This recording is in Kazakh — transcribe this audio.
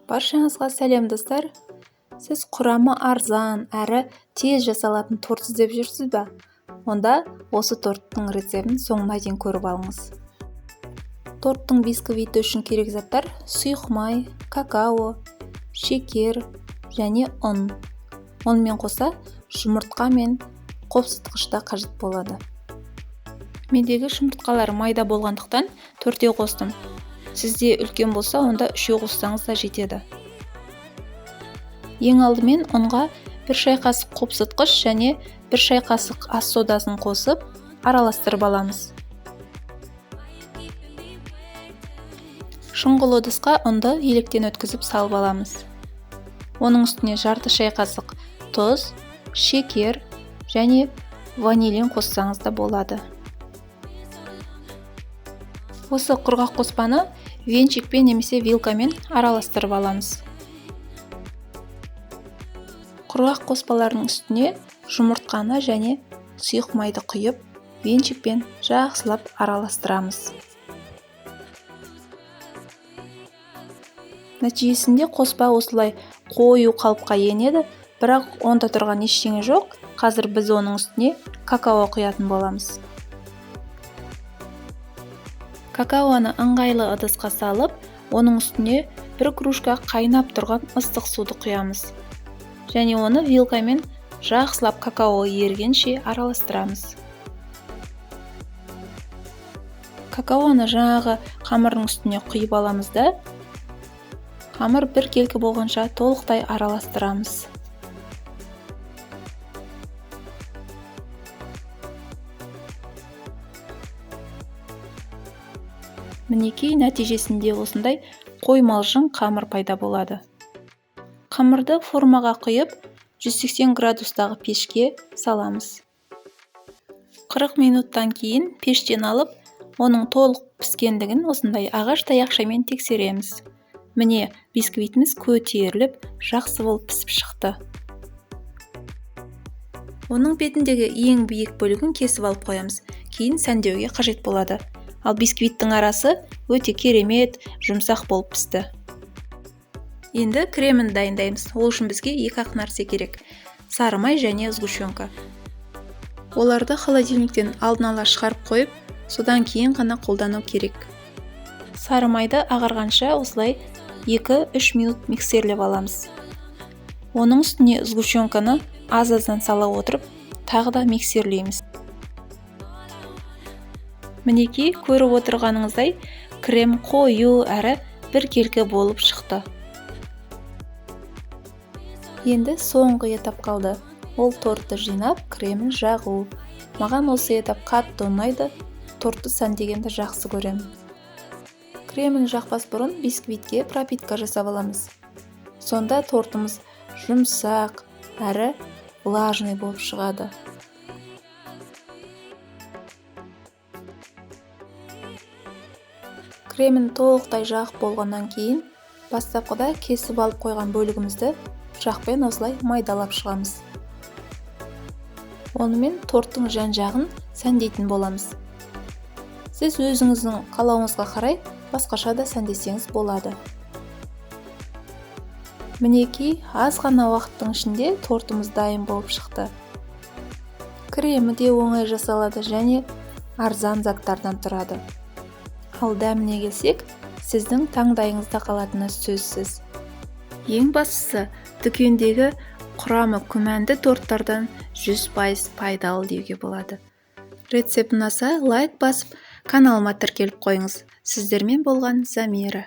Баршаңызға сәлем достар. Сіз құрамы арзан әрі тез жасалатын торт іздеп жүрсіз бе? Онда осы торттың рецептін соңына дейін көріп алыңыз. Торттың бисквиті үшін керек заттар: сұйық май, какао, шекер және ұн. Онымен қоса жұмыртқа мен қопсытқыш та қажет болады. Мендегі жұмыртқалар майда болғандықтан 4 қостым. Сізде үлкен болса, онда 3 қоссаңыз да жетеді. Ең алдымен ұнға 1 шай қасық қопсытқыш және 1 шай қасық ас содасын қосып, араластырып аламыз. Шұңғыл ыдысқа ұнды електен өткізіп салып аламыз. Оның үстіне жарты шай қасық тұз, шекер және ванилин қоссаңыз да болады. Осы құрғақ қоспаны венчикпен немесе вилкамен араластырып аламыз. Құрғақ қоспалардың үстіне жұмыртқаны және сұйық майды құйып, венчикпен жақсылап араластырамыз. Нәтижесінде қоспа осылай қою қалыпқа енеді, бірақ онда тұрған ештеңе жоқ. Қазір біз оның үстіне какао құятын боламыз. Какаоны ыңғайлы ыдысқа салып, оның үстіне 1 кружка қайнап тұрған ыстық суды құямыз. Және оны вилкамен жақсылап какао ерігенше араластырамыз. Какаоны жаңағы қамырдың үстіне құйып аламыз да, қамыр бір келкі болғанша толықтай араластырамыз. Мінекей нәтижесінде осындай қоймалжың қамыр пайда болады. Қамырды формаға құйып, 180 градустағы пешке саламыз. 40 минуттан кейін пештен алып, оның толық піскендігін осындай ағаш таяқшамен тексереміз. Міне, бисквитіміз көтеріліп, жақсы болып пісіп шықты. Оның бетіндегі ең биік бөлігін кесіп алып қоямыз. Кейін сәндеуге қажет болады. Ал бисквиттің арасы өте керемет, жұмсақ болып пісті. Енді кремін дайындаймыз. Ол үшін бізге 2 нәрсе керек: сары май және сгущенка. Оларды холодильниктен алдын ала шығарып қойып, содан кейін ғана қолдану керек. Сары майды ағарғанша осылай 2-3 минут миксерлеп аламыз. Оның үстіне сгущенканы аз-аздан сала отырып, тағы да миксерлейміз. Мінекей, көріп отырғаныңыздай, крем қою әрі бір келкі болып шықты. Енді соңғы этап қалды. Ол тортты жинап, кремін жағу. Маған осы этап қатты ұнайды, тортты сәндегенді жақсы көремін. Кремін жақпас бұрын бисквитке пропитка жасап аламыз. Сонда тортымыз жұмсақ әрі влажный болып шығады. Кремін толықтай жағып болғаннан кейін, бастапқыда кесіп алып қойған бөлігімізді жақпен осылай майдалап шығамыз. Онымен торттың жан-жағын сәндейтін боламыз. Сіз өзіңіздің қалауыңызға қарай басқаша да сәндесеңіз болады. Мінекей, аз ғана уақыттың ішінде тортымыз дайын болып шықты. Кремі де оңай жасалады және арзан заттардан тұрады. Ал дәміне келсек, сіздің таңдайыңызда қалатыны сөзсіз. Ең бастысы, дүкендегі құрамы күмәнді торттардан 100% пайдалы деуге болады. Рецепт ұнаса, лайк басып, каналыма тіркеліп қойыңыз. Сіздермен болған Замира.